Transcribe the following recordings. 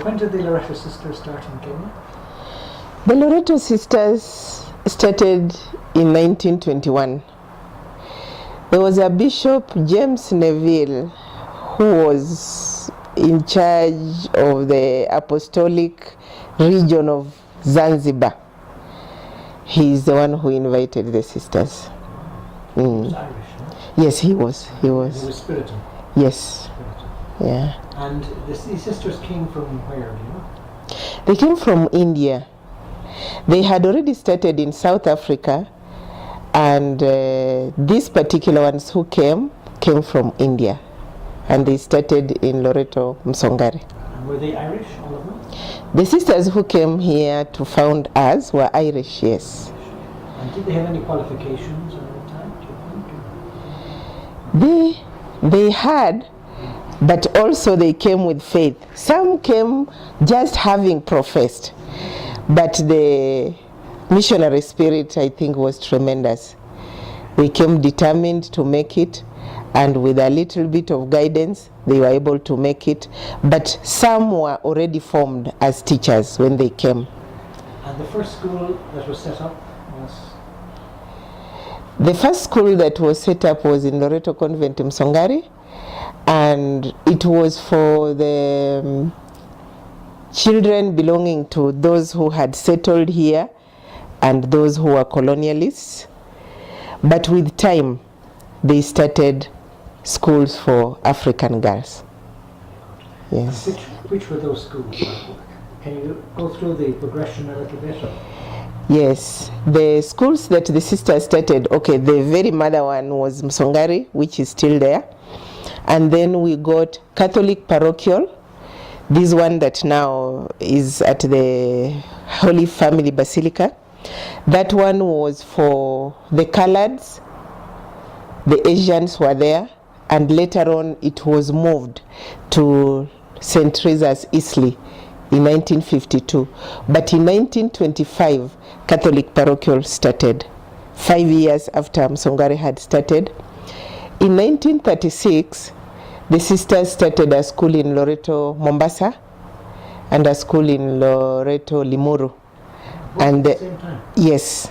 when did the Loreto sisters start in Kenya? The Loreto sisters started in 1921. There was a Bishop, James Neville, who was in charge of the apostolic region of Zanzibar. He's the one who invited the sisters. He was Irish, no? Yes, he was. He was Spiritan. Yes. Spiritan. Yeah. And these sisters came from where, do you know? They came from India. They had already started in South Africa, and these particular ones who came from India, and they started in Loreto, Msongari. And were they Irish, all of them? The sisters who came here to found us were Irish, yes. And did they have any qualifications at that time, do you think? They had, but also they came with faith. Some came just having professed, but the missionary spirit, I think, was tremendous. We came determined to make it, and with a little bit of guidance, they were able to make it. But some were already formed as teachers when they came. And the first school that was set up was? The first school that was set up was in Loreto Convent in Msongari, and it was for the children belonging to those who had settled here and those who were colonialists. But with time, they started schools for African girls. Yes. Which were those schools? Can you go through the progression a little bit? Yes, the schools that the sisters started, okay, the very mother one was Msongari, which is still there. And then we got Catholic Parochial, this one that now is at the Holy Family Basilica. That one was for the Coloureds, the Asians were there, and later on it was moved to St. Teresa's Eastleigh in 1952. But in 1925, Catholic Parochial started, 5 years after Msongari had started. In 1936, the sisters started a school in Loreto, Mombasa, and a school in Loreto, Limuru. And at the same time? Yes,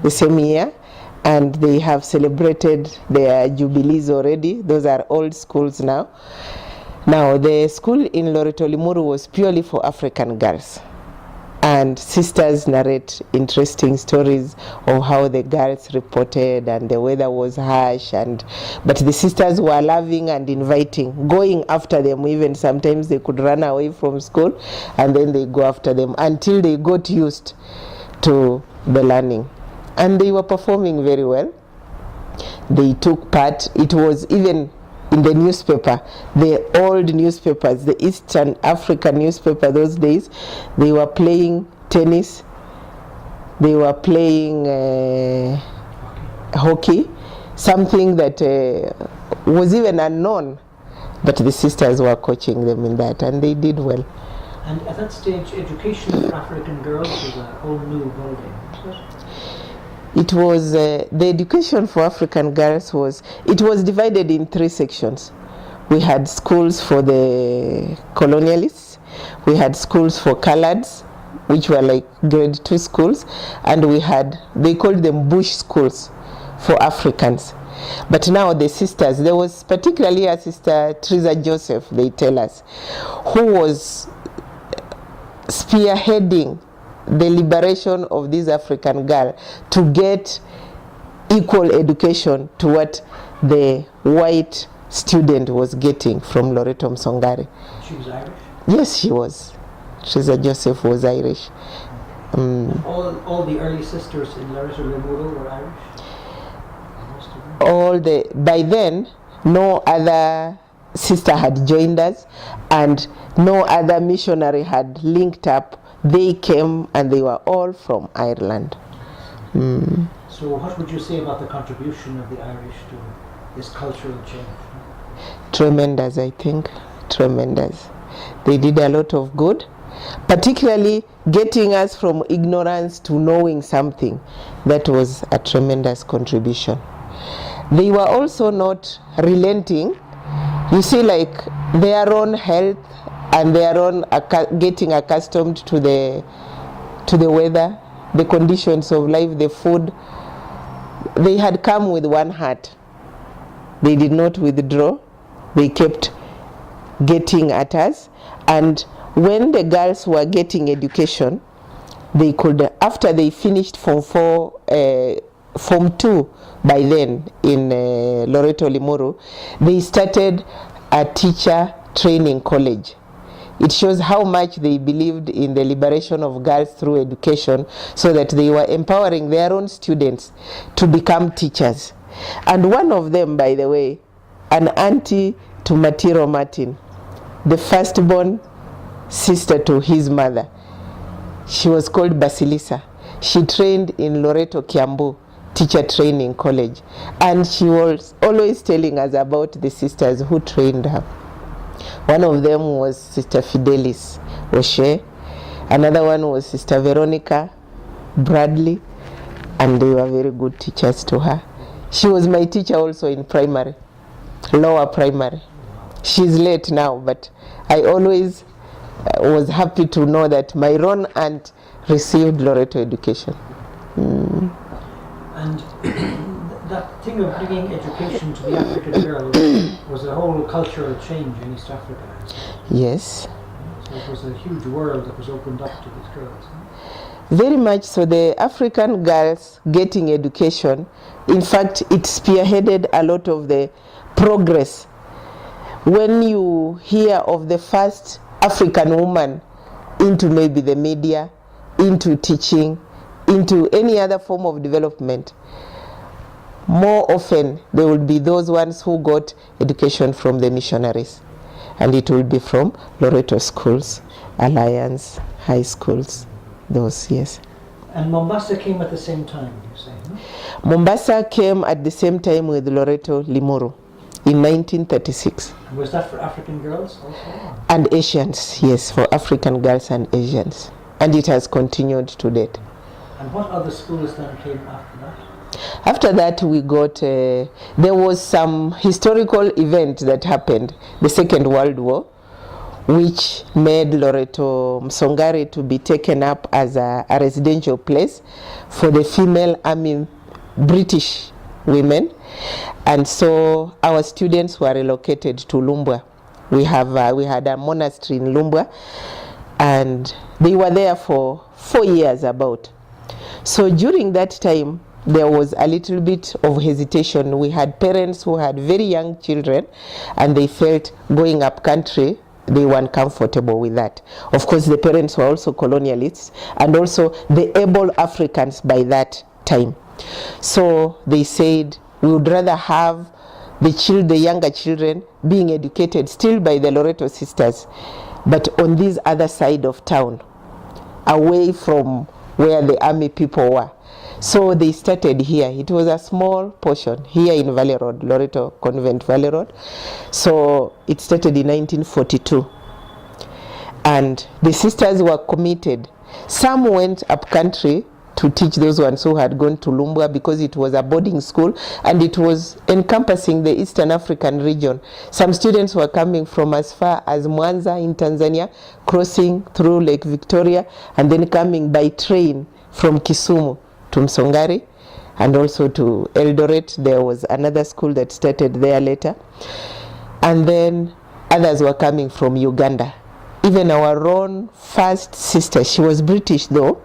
the same year. And they have celebrated their jubilees already. Those are old schools now. Now, the school in Loreto, Limuru was purely for African girls. And sisters narrate interesting stories of how the girls reported, and the weather was harsh, but the sisters were loving and inviting, going after them. Even sometimes they could run away from school, and then they go after them until they got used to the learning. And they were performing very well. They took part. It was even in the newspaper, the old newspapers, the Eastern African newspaper those days. They were playing tennis, they were playing hockey, something that was even unknown, but the sisters were coaching them in that, and they did well. And at that stage, education for African girls was a whole new ballgame, wasn't it? It was, the education for African girls was divided in 3 sections. We had schools for the colonialists, we had schools for Coloureds, which were like grade 2 schools, and we had, they called them bush schools for Africans. But now the sisters, there was particularly a sister, Teresa Joseph, they tell us, who was spearheading the liberation of this African girl to get equal education to what the white student was getting from Loreto Msongari. She was Irish? Yes, she was. Teresa Joseph was Irish. All the early sisters in Loreto Limuru were Irish? By then, no other sister had joined us, and no other missionary had linked up. They came, and they were all from Ireland. So what would you say about the contribution of the Irish to this cultural change? Tremendous, I think. Tremendous. They did a lot of good, particularly getting us from ignorance to knowing something. That was a tremendous contribution. They were also not relenting. You see, like their own health and they are on getting accustomed to the weather, the conditions of life, the food. They had come with one heart. They did not withdraw. They kept getting at us. And when the girls were getting education, they could, after they finished Form 2 by then in Loreto Limuru, they started a teacher training college. It shows how much they believed in the liberation of girls through education, so that they were empowering their own students to become teachers. And one of them, by the way, an auntie to Matiro Martin, the firstborn sister to his mother, she was called Basilisa. She trained in Loreto, Kiambu teacher training college, and she was always telling us about the sisters who trained her. One of them was Sister Fidelis Oshe, another one was Sister Veronica Bradley, and they were very good teachers to her. She was my teacher also in primary, lower primary. She's late now, but I always was happy to know that my own aunt received Loreto education. And that thing of bringing education to the African girls was a whole cultural change in East Africa. Yes. So it was a huge world that was opened up to these girls. Very much so. The African girls getting education, in fact, it spearheaded a lot of the progress. When you hear of the first African woman into maybe the media, into teaching, into any other form of development, more often they will be those ones who got education from the missionaries, and it will be from Loreto schools, Alliance, high schools, those, yes. And Mombasa came at the same time, you say, no? Mombasa came at the same time with Loreto Limuru in 1936. And was that for African girls also? And Asians, yes, for African girls and Asians. And it has continued to date. And what other schools then came after that? After that, we got, there was some historical event that happened, the Second World War, which made Loreto Msongari to be taken up as a residential place for the female army British women. And so our students were relocated to Lumbwa. We had a monastery in Lumbwa, and they were there for 4 years about. So during that time, there was a little bit of hesitation. We had parents who had very young children, and they felt going up country, they weren't comfortable with that. Of course, the parents were also colonialists, and also the able Africans by that time. So they said, we would rather have the younger children being educated still by the Loreto sisters, but on this other side of town, away from where the army people were. So they started here. It was a small portion here in Valley Road, Loreto Convent Valley Road. So it started in 1942. And the sisters were committed. Some went up country to teach those ones who had gone to Lumbwa, because it was a boarding school and it was encompassing the Eastern African region. Some students were coming from as far as Mwanza in Tanzania, crossing through Lake Victoria, and then coming by train from Kisumu to Msongari, and also to Eldoret. There was another school that started there later. And then others were coming from Uganda. Even our own first sister, she was British though.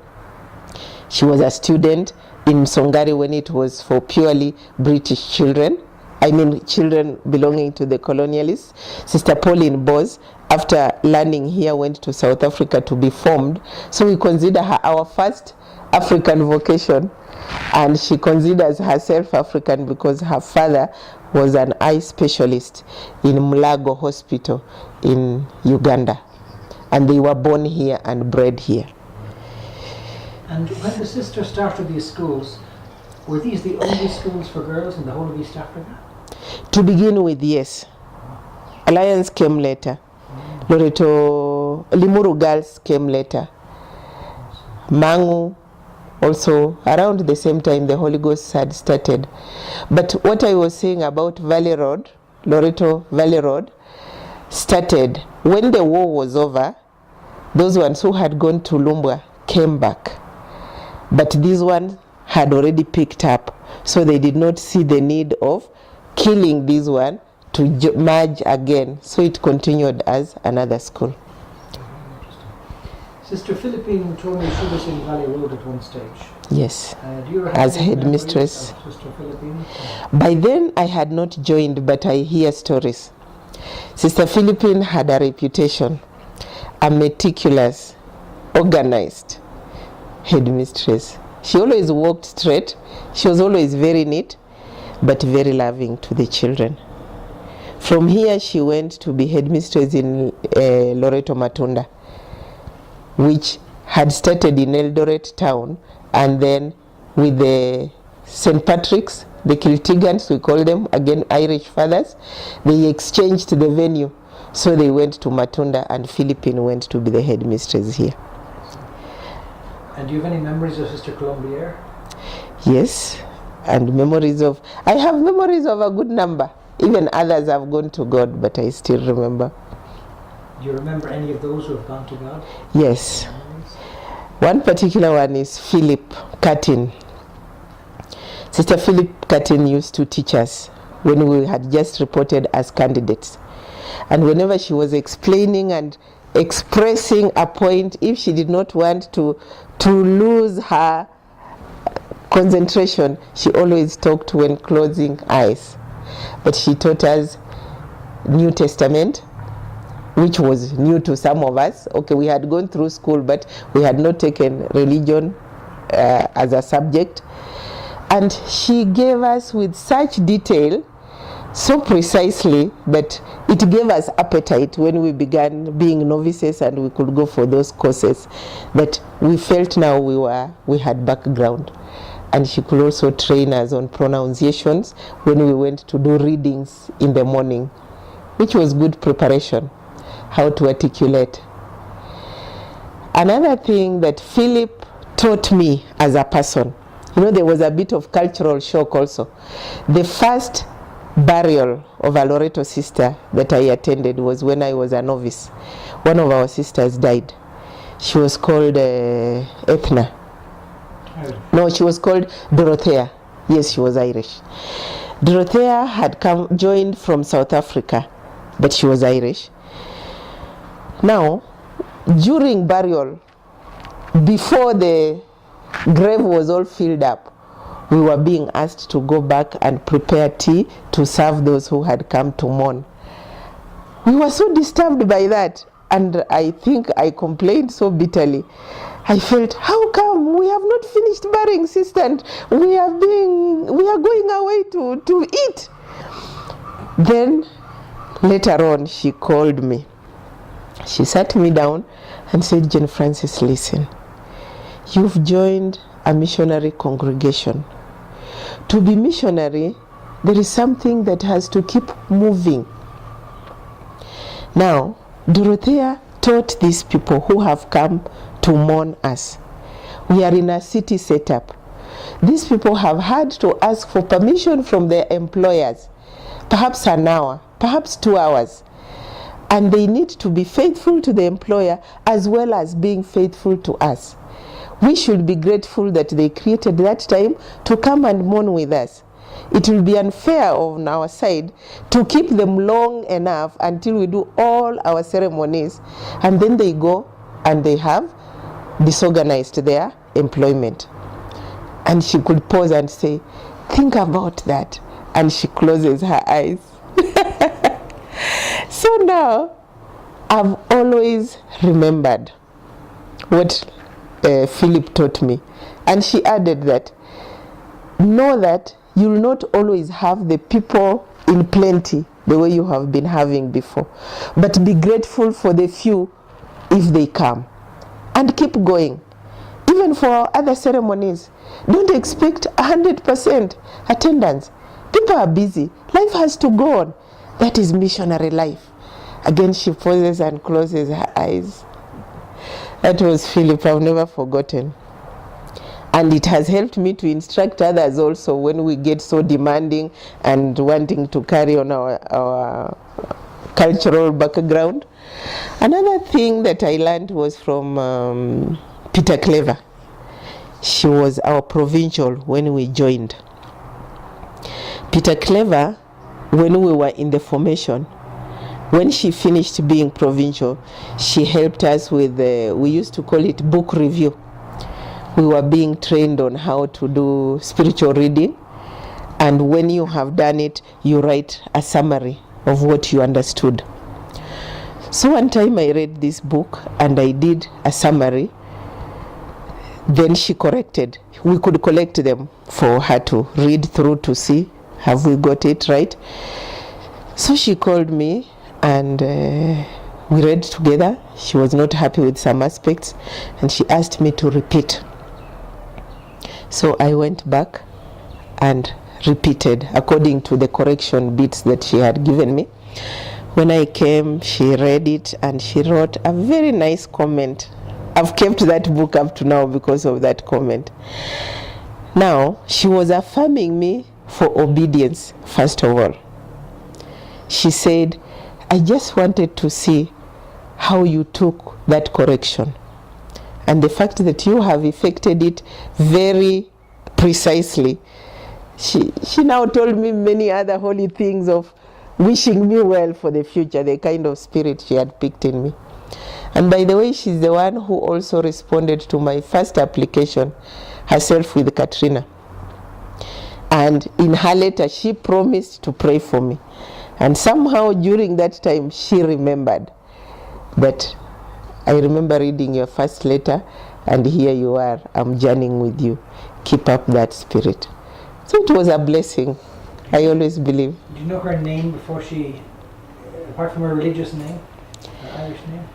She was a student in Msongari when it was for purely British children. I mean children belonging to the colonialists. Sister Pauline Bose, after learning here, went to South Africa to be formed. So we consider her our first African vocation, and she considers herself African because her father was an eye specialist in Mulongo Hospital in Uganda, and they were born here and bred here. And when the sisters started these schools, were these the only schools for girls in the whole of East Africa? To begin with, yes. Alliance came later. Loreto Limuru girls came later. Mangu also around the same time the Holy Ghost had started. But what I was saying about Valley Road, Loreto Valley Road, started when the war was over. Those ones who had gone to Lumbwa came back, but these ones had already picked up, so they did not see the need of killing this one to merge again, so it continued as another school. Sister Philippine told me she was in Valley Road at one stage. Yes, Do you have as any headmistress. memories of Sister Philippine? By then I had not joined, but I hear stories. Sister Philippine had a reputation, a meticulous, organized headmistress. She always walked straight. She was always very neat, but very loving to the children. From here she went to be headmistress in Loreto Matunda, which had started in Eldoret town, and then with the St. Patrick's, the Kiltigans, we call them, again Irish fathers, they exchanged the venue. So they went to Matunda, and Philippine went to be the headmistress here. And do you have any memories of Sister Colombier? Yes, and I have memories of a good number. Even others have gone to God, but I still remember. Do you remember any of those who have gone to God? Yes. One particular one is Philip Cuttin. Sister Philip Cuttin used to teach us when we had just reported as candidates. And whenever she was explaining and expressing a point, if she did not want to lose her concentration, she always talked when closing eyes. But she taught us New Testament, which was new to some of us. Okay, we had gone through school, but we had not taken religion as a subject. And she gave us with such detail, so precisely, that it gave us appetite when we began being novices and we could go for those courses, that we felt now we had background. And she could also train us on pronunciations when we went to do readings in the morning, which was good preparation, how to articulate. Another thing that Philip taught me as a person, there was a bit of cultural shock also. The first burial of a Loreto sister that I attended was when I was a novice. One of our sisters died. She was called Ethna. No, she was called Dorothea. Yes, she was Irish. Dorothea had joined from South Africa, but she was Irish. Now, during burial, before the grave was all filled up, we were being asked to go back and prepare tea to serve those who had come to mourn. We were so disturbed by that, and I think I complained so bitterly. I felt, how come we have not finished burying sister and we are going away to eat? Then later on she called me. She sat me down and said, Jane Francis, listen, you've joined a missionary congregation. To be missionary, there is something that has to keep moving. Now, Dorothea taught these people who have come to mourn us. We are in a city setup. These people have had to ask for permission from their employers, perhaps an hour, perhaps 2 hours. And they need to be faithful to the employer as well as being faithful to us. We should be grateful that they created that time to come and mourn with us. It will be unfair on our side to keep them long enough until we do all our ceremonies, and then they go and they have disorganized their employment. And she could pause and say, think about that. And she closes her eyes. So now, I've always remembered what Philip taught me. And she added that, know that you will not always have the people in plenty the way you have been having before, but be grateful for the few if they come, and keep going. Even for other ceremonies, don't expect 100% attendance. People are busy. Life has to go on. That is missionary life. Again, she pauses and closes her eyes. That was Philip. I've never forgotten. And it has helped me to instruct others also when we get so demanding and wanting to carry on our cultural background. Another thing that I learned was from Peter Clever. She was our provincial when we joined. Peter Clever, when we were in the formation, when she finished being provincial, she helped us with, we used to call it book review. We were being trained on how to do spiritual reading, and when you have done it, you write a summary of what you understood. So one time I read this book and I did a summary. Then she corrected. We could collect them for her to read through to see, have we got it right? So she called me and we read together. She was not happy with some aspects and she asked me to repeat. So I went back and repeated according to the correction bits that she had given me. When I came, she read it and she wrote a very nice comment. I've kept that book up to now because of that comment. Now, she was affirming me for obedience, first of all. She said, I just wanted to see how you took that correction. And the fact that you have effected it very precisely. She now told me many other holy things of wishing me well for the future, the kind of spirit she had picked in me. And by the way, she's the one who also responded to my first application, herself with Katrina. And in her letter, she promised to pray for me. And somehow during that time, she remembered that I remember reading your first letter, and here you are, I'm journeying with you. Keep up that spirit. So it was a blessing, I always believe. Do you know her name before she, apart from her religious name, her Irish name?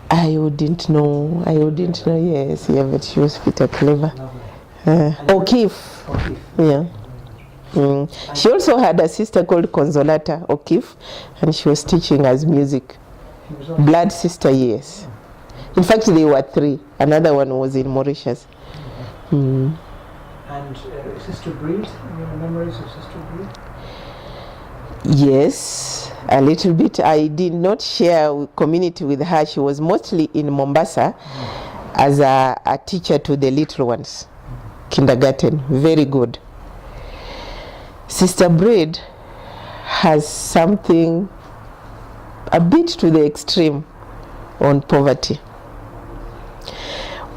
I wouldn't know, yes, yeah, but she was Peter Clever. O'Keefe. Yeah. She also had a sister called Consolata O'Keefe, and she was teaching us music. Blood sister, yes. In fact, they were three. Another one was in Mauritius. And Sister Breed, any memories of Sister Breed? Yes, a little bit. I did not share community with her. She was mostly in Mombasa as a teacher to the little ones, kindergarten. Very good. Sister Breed has something a bit to the extreme on poverty.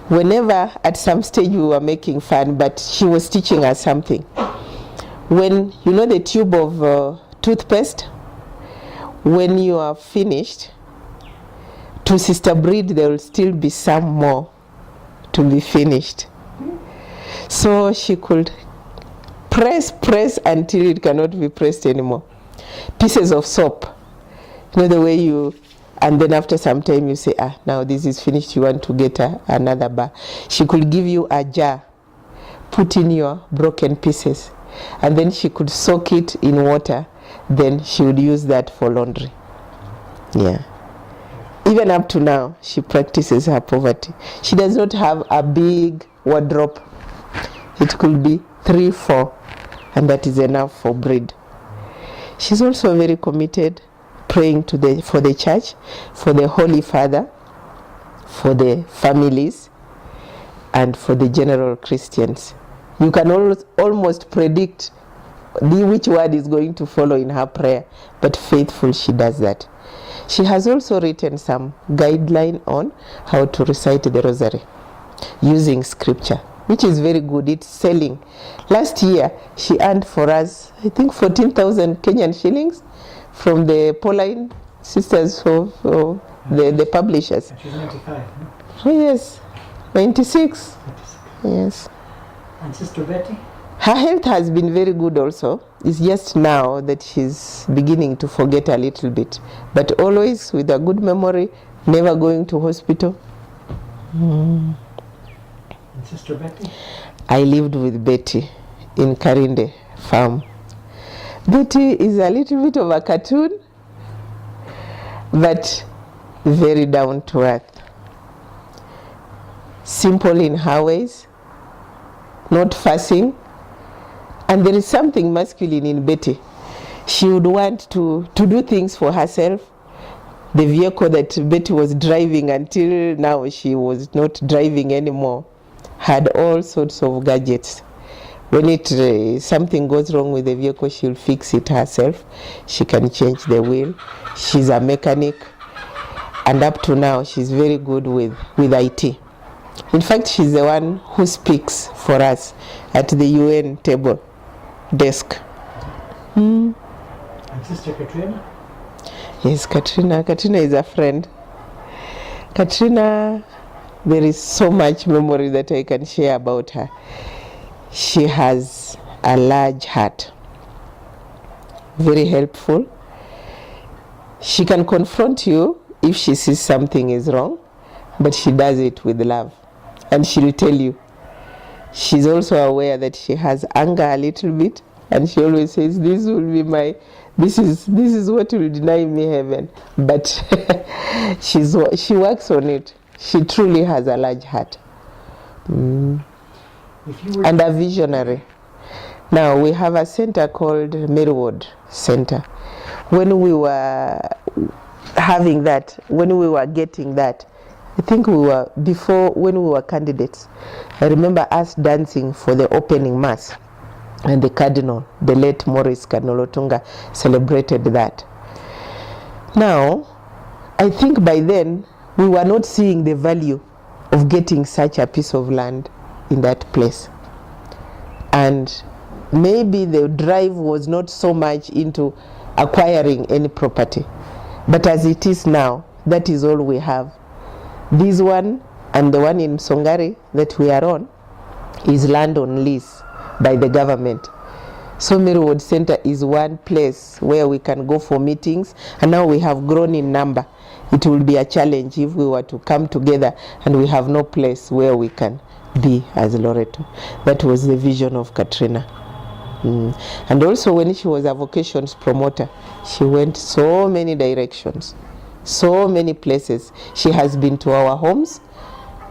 Whenever at some stage we were making fun, but she was teaching us something. When you know the tube of toothpaste, when you are finished, to Sister Breed there will still be some more to be finished. So she could press until it cannot be pressed anymore. Pieces of soap, you know the way you, and then after some time you say, now this is finished, you want to get another bar. She could give you a jar, put in your broken pieces, and then she could soak it in water, then she would use that for laundry. Yeah. Even up to now, she practices her poverty. She does not have a big wardrobe. It could be 3, 4, and that is enough for bread. She's also very committed, praying for the church, for the Holy Father, for the families, and for the general Christians. You can almost predict which word is going to follow in her prayer, but faithful she does that. She has also written some guideline on how to recite the rosary using scripture, which is very good. It's selling. Last year, she earned for us, I think, 14,000 Kenyan shillings from the Pauline sisters of the publishers. She's 95, no? Oh yes, 96. Yes. And Sister Betty? Her health has been very good also. It's just now that she's beginning to forget a little bit. But always with a good memory, never going to hospital. And Sister Betty? I lived with Betty in Karinde farm. Betty is a little bit of a cartoon, but very down to earth. Simple in her ways, not fussing. And there is something masculine in Betty. She would want to do things for herself, the vehicle that Betty was driving until now she was not driving anymore had all sorts of gadgets. When something goes wrong with the vehicle, she'll fix it herself. She can change the wheel. She's a mechanic, and up to now she's very good with IT. In fact, she's the one who speaks for us at the UN table desk. And Sister Katrina? Yes, Katrina is a friend. Katrina, there is so much memory that I can share about her. She has a large heart, very helpful. She can confront you if she sees something is wrong, but she does it with love, and she'll tell you. She's also aware that she has anger a little bit, and she always says, this is what will deny me heaven. But she works on it. She truly has a large heart. And a visionary. Now we have a center called Merwood Center. When we were having that, when we were getting that, I think when we were candidates, I remember us dancing for the opening mass, and the Cardinal, the late Maurice Kanolotunga, celebrated that. Now, I think by then we were not seeing the value of getting such a piece of land in that place, and maybe the drive was not so much into acquiring any property, but as it is now, that is all we have. This one and the one in Songari that we are on is land on lease by the government. So Merwood Center is one place where we can go for meetings, and now we have grown in number. It will be a challenge if we were to come together and we have no place where we can be as Loreto. That was the vision of Katrina. And also when she was a vocations promoter, she went so many directions, so many places. She has been to our homes,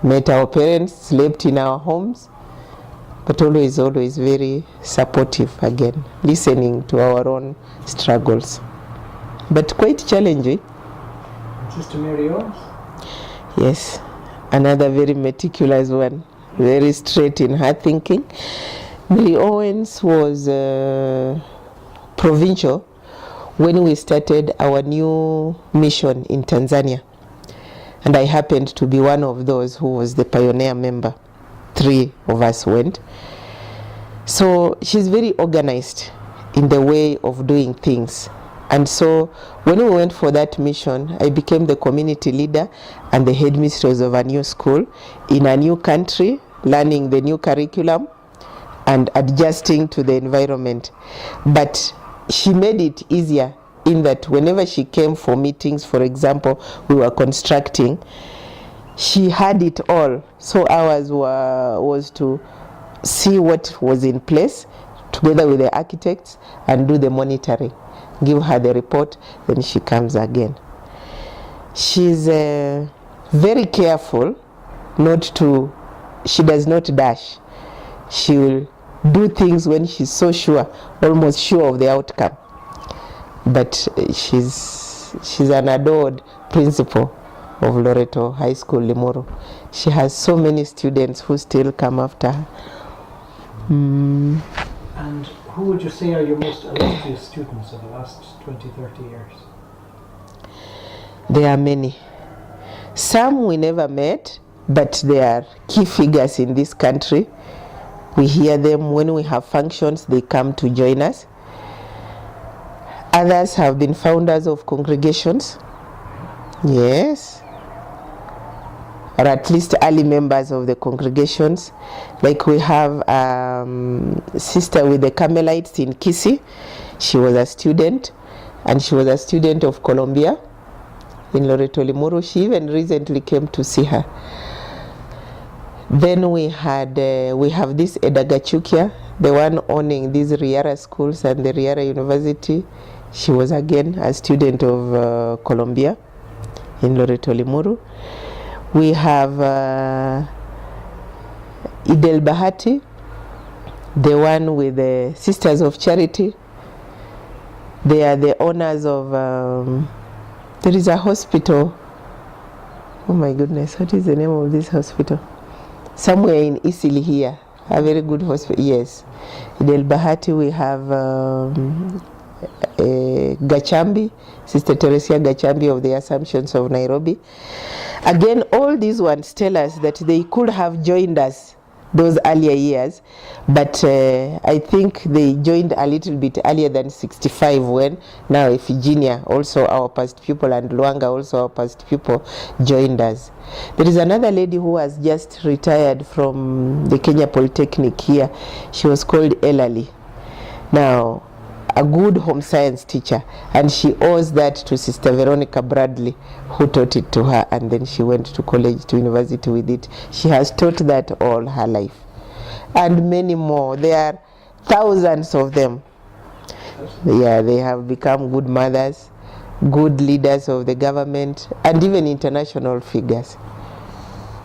met our parents, slept in our homes, but always very supportive, again, listening to our own struggles. But quite challenging. Sister Mary Owens? Yes, another very meticulous one, very straight in her thinking. Mary Owens was provincial when we started our new mission in Tanzania. And I happened to be one of those who was the pioneer member. 3 of us went. So she's very organized in the way of doing things. And so when we went for that mission, I became the community leader and the headmistress of a new school in a new country, learning the new curriculum and adjusting to the environment. But she made it easier in that whenever she came for meetings, for example, we were constructing, she had it all. So ours was to see what was in place together with the architects and do the monitoring. Give her the report, then she comes again. She's very careful she does not dash. She will do things when she's so sure, almost sure of the outcome. But she's an adored principal of Loreto High School, Limuru. She has so many students who still come after her. And who would you say are your most illustrious students of the last 20, 30 years? There are many. Some we never met, but they are key figures in this country. We hear them when we have functions, they come to join us. Others have been founders of congregations. Yes. Or at least early members of the congregations. Like we have sister with the Carmelites in Kisii. She was a student, and she was a student of Columbia in Loreto Limuru. She even recently came to see her. Then we have this Edagachukia, the one owning these Riara schools and the Riara University. She was again a student of Columbia in Loreto Limuru. We have Idel Bahati, the one with the Sisters of Charity. They are the owners of There is a hospital. Oh my goodness, what is the name of this hospital? Somewhere in Isili here. A very good hospital, yes. In El Bahati we have Gachambi, Sister Teresia Gachambi of the Assumptions of Nairobi. Again, all these ones tell us that they could have joined us those earlier years, but I think they joined a little bit earlier than 65 when now Iphigenia, also our past pupil, and Luanga, also our past pupil, joined us. There is another lady who has just retired from the Kenya Polytechnic here. She was called Elali. Now, a good home science teacher, and she owes that to Sister Veronica Bradley, who taught it to her, and then she went to college, to university with it. She has taught that all her life, and many more. There are thousands of them. Yeah, they have become good mothers, good leaders of the government, and even international figures.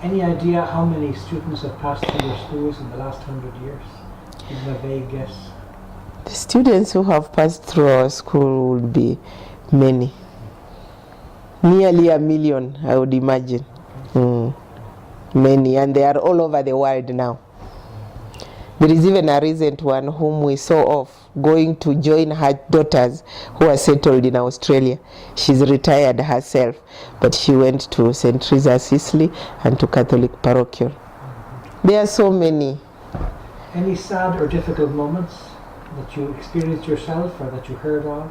Any idea how many students have passed through your schools in the last 100 years? Even a vague guess. The students who have passed through our school would be many. Nearly 1 million, I would imagine. Many, and they are all over the world now. There is even a recent one whom we saw off going to join her daughters who are settled in Australia. She's retired herself, but she went to St. Teresa Sicily and to Catholic Parochial. There are so many. Any sad or difficult moments that you experienced yourself or that you heard of?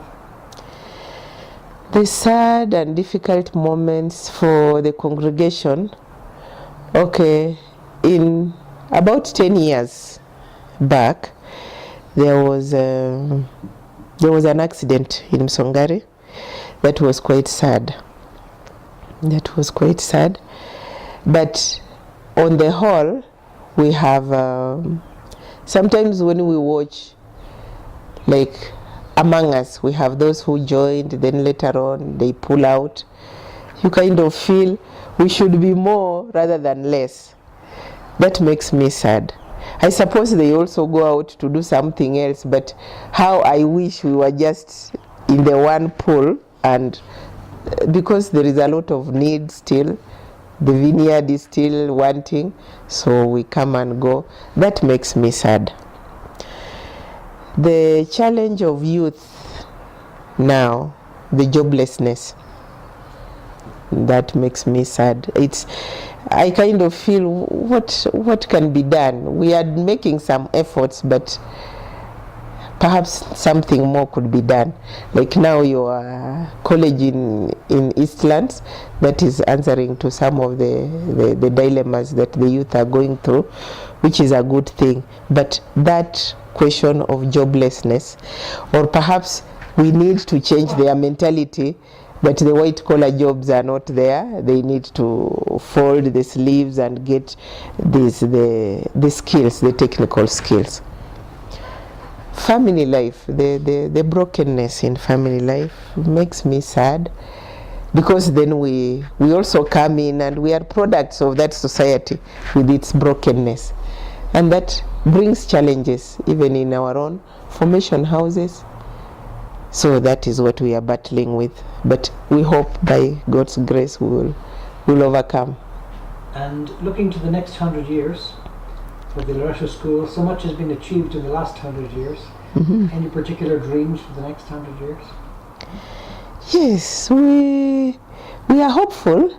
The sad and difficult moments for the congregation. Okay, in about 10 years back, there was an accident in Msongari that was quite sad. But on the whole, we have sometimes when we watch, like among us, we have those who joined, then later on they pull out. You kind of feel we should be more rather than less. That makes me sad. I suppose they also go out to do something else, but how I wish we were just in the one pool, and because there is a lot of need still, the vineyard is still wanting, so we come and go. That makes me sad. The challenge of youth now, the joblessness, that makes me sad. I kind of feel what can be done. We are making some efforts, but perhaps something more could be done. Like now your college in Eastlands, that is answering to some of the dilemmas that the youth are going through, which is a good thing. But that question of joblessness, or perhaps we need to change their mentality that the white collar jobs are not there. They need to fold the sleeves and get the skills, the technical skills. Family life, the brokenness in family life makes me sad, because then we also come in and we are products of that society with its brokenness, and that brings challenges even in our own formation houses. So that is what we are battling with, but we hope by God's grace we will overcome. And looking to the next 100 years for the Loreto School, so much has been achieved in the last 100 years. Any particular dreams for the next 100 years? Yes, we are hopeful.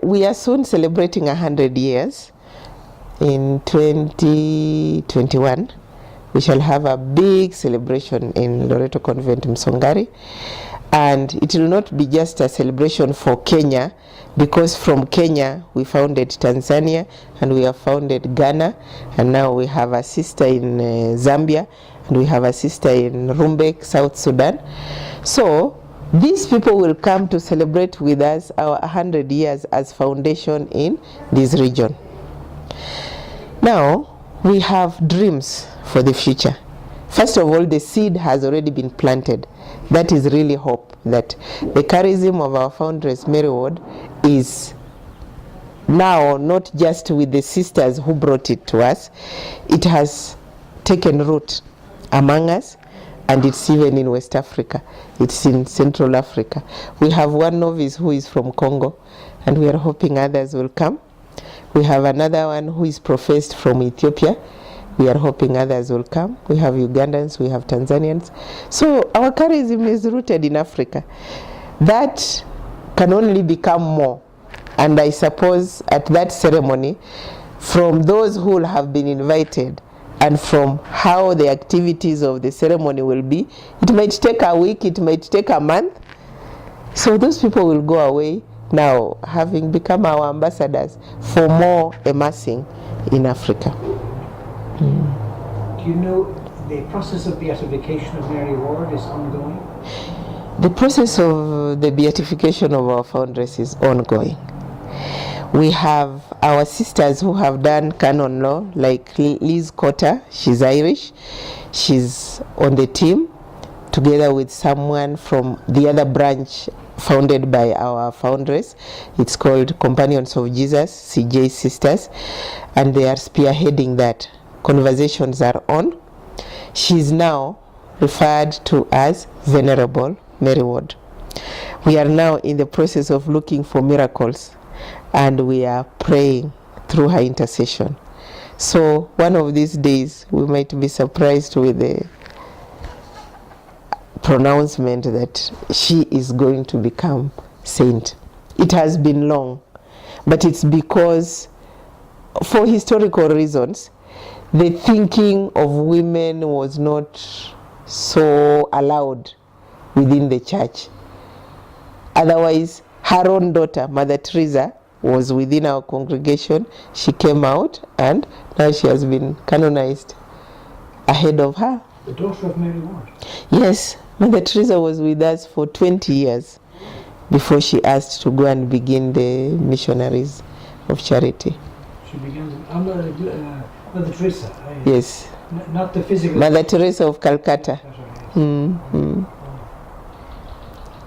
We are soon celebrating 100 years. In 2021, we shall have a big celebration in Loreto Convent Msongari, and it will not be just a celebration for Kenya, because from Kenya we founded Tanzania, and we have founded Ghana, and now we have a sister in Zambia, and we have a sister in Rumbek, South Sudan. So these people will come to celebrate with us our 100 years as foundation in this region. Now, we have dreams for the future. First of all, the seed has already been planted. That is really hope that the charism of our foundress Mary Ward is now not just with the sisters who brought it to us. It has taken root among us, and it's even in West Africa. It's in Central Africa. We have one novice who is from Congo, and we are hoping others will come. We have another one who is professed from Ethiopia. We are hoping others will come. We have Ugandans, we have Tanzanians. So our charism is rooted in Africa. That can only become more. And I suppose at that ceremony, from those who will have been invited and from how the activities of the ceremony will be, it might take a week, it might take a month. So those people will go away now having become our ambassadors for more immersing in Africa. Do you know the process of beatification of Mary Ward is ongoing? The process of the beatification of our foundress is ongoing. We have our sisters who have done canon law, like Liz Cotter. She's Irish. She's on the team together with someone from the other branch founded by our foundress. It's called Companions of Jesus, CJ Sisters, and they are spearheading that. Conversations are on. She's now referred to as Venerable Mary Ward. We are now in the process of looking for miracles, and we are praying through her intercession. So one of these days we might be surprised with the pronouncement that she is going to become saint. It has been long, but it's because, for historical reasons, the thinking of women was not so allowed within the church. Otherwise, her own daughter, Mother Teresa, was within our congregation. She came out, and now she has been canonized ahead of her. The daughter of Mary Ward? Yes, Mother Teresa was with us for 20 years before she asked to go and begin the missionaries of charity. She began Mother Teresa? Yes. Not the physical... Mother Teresa of Calcutta.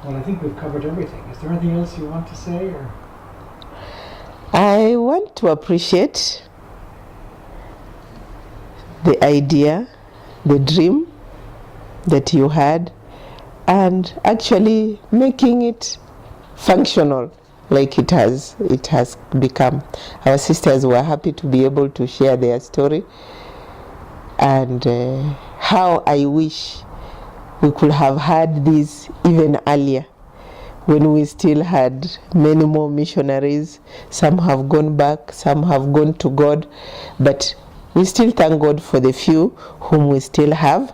Well, I think we've covered everything. Is there anything else you want to say? Or? I want to appreciate the idea, the dream that you had, and actually making it functional like it has become. Our sisters were happy to be able to share their story, and how I wish we could have had this even earlier, when we still had many more missionaries. Some have gone back, some have gone to God, but we still thank God for the few whom we still have,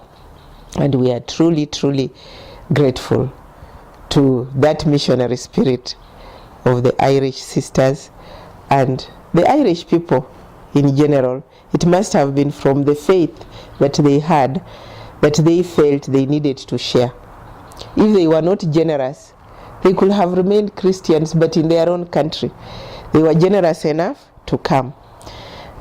and we are truly, truly grateful to that missionary spirit of the Irish sisters and the Irish people in general. It must have been from the faith that they had, that they felt they needed to share. If they were not generous, they could have remained Christians, but in their own country. They were generous enough to come.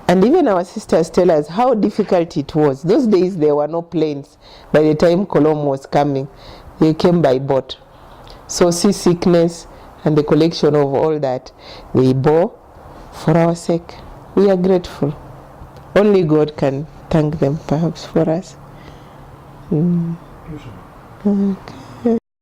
And even our sisters tell us how difficult it was. Those days there were no planes. By the time Colombo was coming, they came by boat. So seasickness and the collection of all that they bore for our sake. We are grateful. Only God can thank them perhaps for us. Beautiful. Okay.